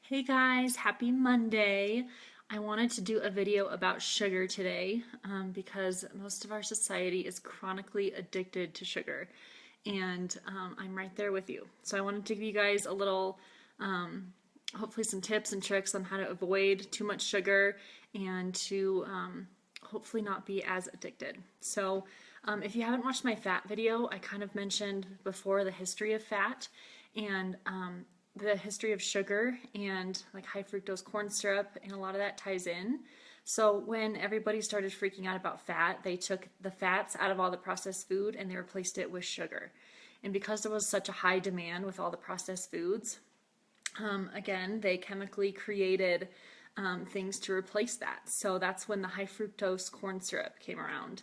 Hey guys, happy Monday. I wanted to do a video about sugar today because most of our society is chronically addicted to sugar, and I'm right there with you. So I wanted to give you guys a little, hopefully some tips and tricks on how to avoid too much sugar and to hopefully not be as addicted. So if you haven't watched my fat video, I kind of mentioned before the history of fat and the history of sugar and like high fructose corn syrup, and a lot of that ties in. So when everybody started freaking out about fat, they took the fats out of all the processed food and they replaced it with sugar. And because there was such a high demand with all the processed foods, again, they chemically created things to replace that. So that's when the high fructose corn syrup came around,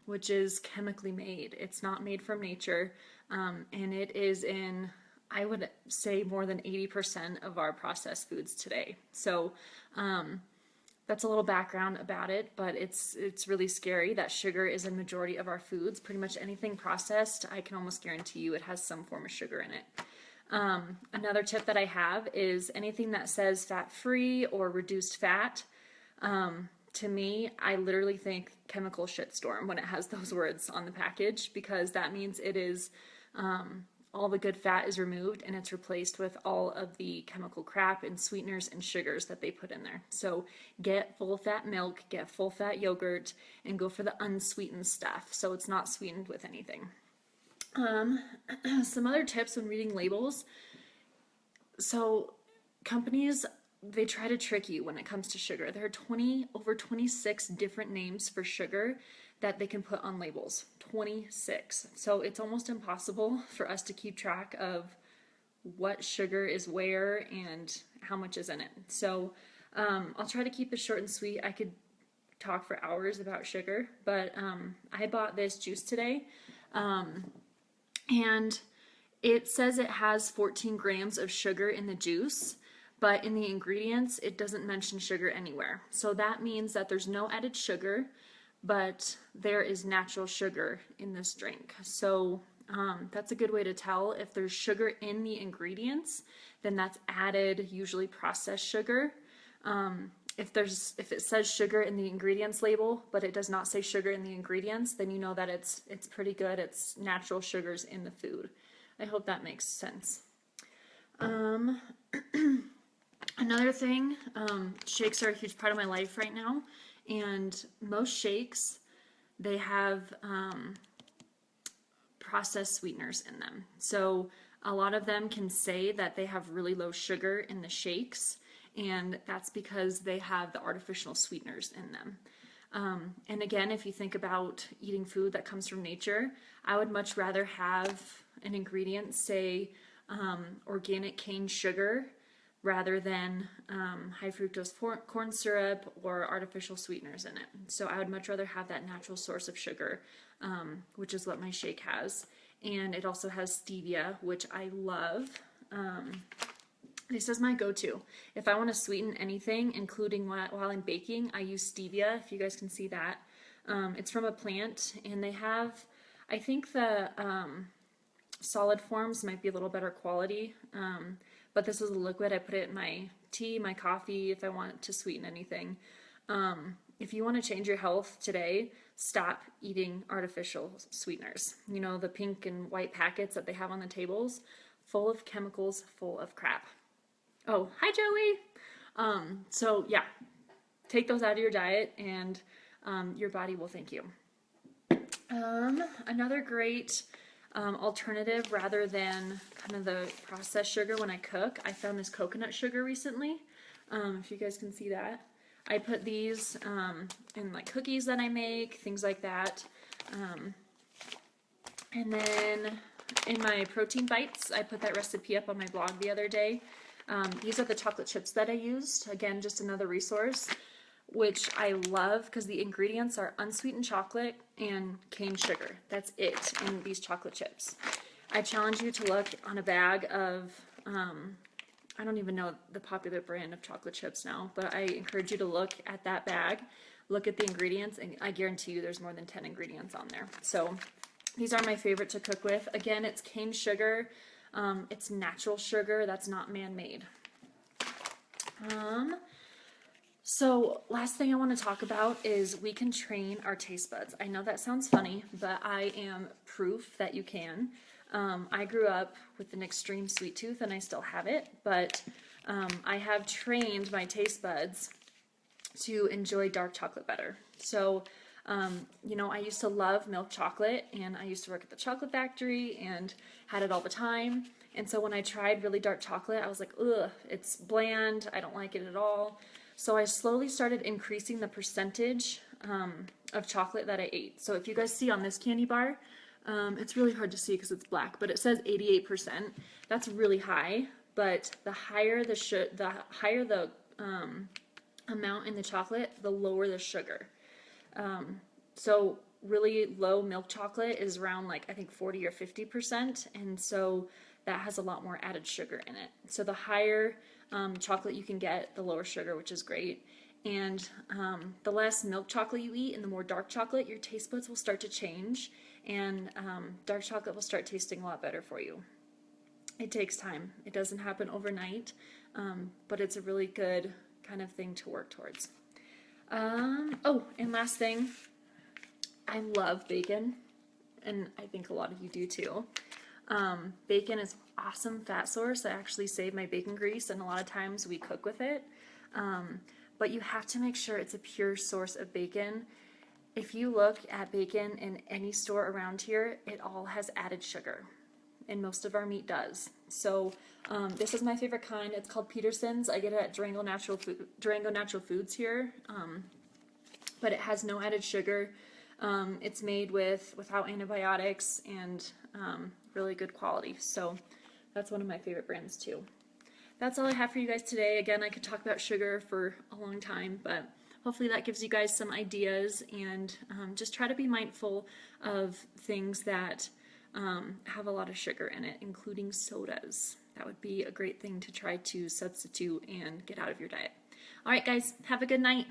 which is chemically made. It's not made from nature, and it is in, I would say, more than 80% of our processed foods today. So that's a little background about it, but it's really scary that sugar is a majority of our foods. Pretty much anything processed, I can almost guarantee you it has some form of sugar in it. Another tip that I have is anything that says fat-free or reduced fat. To me, I literally think chemical shitstorm when it has those words on the package, because that means it is all the good fat is removed and it's replaced with all of the chemical crap and sweeteners and sugars that they put in there. So get full fat milk, get full fat yogurt, and go for the unsweetened stuff so it's not sweetened with anything. Some other tips when reading labels. So companies, they try to trick you when it comes to sugar. There are over 26 different names for sugar that they can put on labels. 26. So it's almost impossible for us to keep track of what sugar is where and how much is in it. So I'll try to keep it short and sweet. I could talk for hours about sugar, but I bought this juice today. And it says it has 14 grams of sugar in the juice, but in the ingredients, it doesn't mention sugar anywhere. So that means that there's no added sugar, but there is natural sugar in this drink. So that's a good way to tell if there's sugar in the ingredients, then that's added, usually processed sugar. If it says sugar in the ingredients label, but it does not say sugar in the ingredients, then you know that it's pretty good. It's natural sugars in the food. I hope that makes sense. Another thing, shakes are a huge part of my life right now, and most shakes, they have processed sweeteners in them. So a lot of them can say that they have really low sugar in the shakes, and that's because they have the artificial sweeteners in them. And again, if you think about eating food that comes from nature, I would much rather have an ingredient say organic cane sugar rather than high fructose corn syrup or artificial sweeteners in it. So I would much rather have that natural source of sugar, which is what my shake has. And it also has stevia, which I love. This is my go-to. If I want to sweeten anything, including while I'm baking, I use stevia, if you guys can see that. It's from a plant, and they have, I think the solid forms might be a little better quality, but this is a liquid. I put it in my tea, my coffee, if I want to sweeten anything. If you want to change your health today, stop eating artificial sweeteners. You know, the pink and white packets that they have on the tables, full of chemicals, full of crap. Oh, hi Joey! So yeah, take those out of your diet and your body will thank you. Another great alternative rather than kind of the processed sugar when I cook, I found this coconut sugar recently. If you guys can see that. I put these in like cookies that I make, things like that. And then in my protein bites, I put that recipe up on my blog the other day. These are the chocolate chips that I used. Again, just another resource, which I love because the ingredients are unsweetened chocolate and cane sugar. That's it in these chocolate chips. I challenge you to look on a bag of, I don't even know the popular brand of chocolate chips now, but I encourage you to look at that bag, look at the ingredients, and I guarantee you there's more than 10 ingredients on there. So these are my favorite to cook with. Again, it's cane sugar. It's natural sugar that's not man-made. So last thing I want to talk about is we can train our taste buds. I know that sounds funny, but I am proof that you can. I grew up with an extreme sweet tooth and I still have it, but I have trained my taste buds to enjoy dark chocolate better. So, you know, I used to love milk chocolate and I used to work at the chocolate factory and had it all the time. And so when I tried really dark chocolate, I was like, ugh, it's bland. I don't like it at all. So I slowly started increasing the percentage of chocolate that I ate. So if you guys see on this candy bar, it's really hard to see because it's black, but it says 88%. That's really high. But the higher the amount in the chocolate, the lower the sugar. So really low milk chocolate is around like I think 40 or 50%, and so that has a lot more added sugar in it. So the higher chocolate you can get, the lower sugar, which is great. And the less milk chocolate you eat and the more dark chocolate, your taste buds will start to change, and dark chocolate will start tasting a lot better for you. It takes time. It doesn't happen overnight, but it's a really good kind of thing to work towards. Oh, and last thing, I love bacon, and I think a lot of you do too. Bacon is awesome fat source. I actually save my bacon grease, and a lot of times we cook with it. But you have to make sure it's a pure source of bacon. If you look at bacon in any store around here, it all has added sugar, and most of our meat does. So this is my favorite kind. It's called Peterson's. I get it at Durango Natural Foods here, but it has no added sugar. It's made without antibiotics and really good quality. So that's one of my favorite brands too. That's all I have for you guys today. Again, I could talk about sugar for a long time, but hopefully that gives you guys some ideas, and just try to be mindful of things that have a lot of sugar in it, including sodas. That would be a great thing to try to substitute and get out of your diet. All right, guys, have a good night.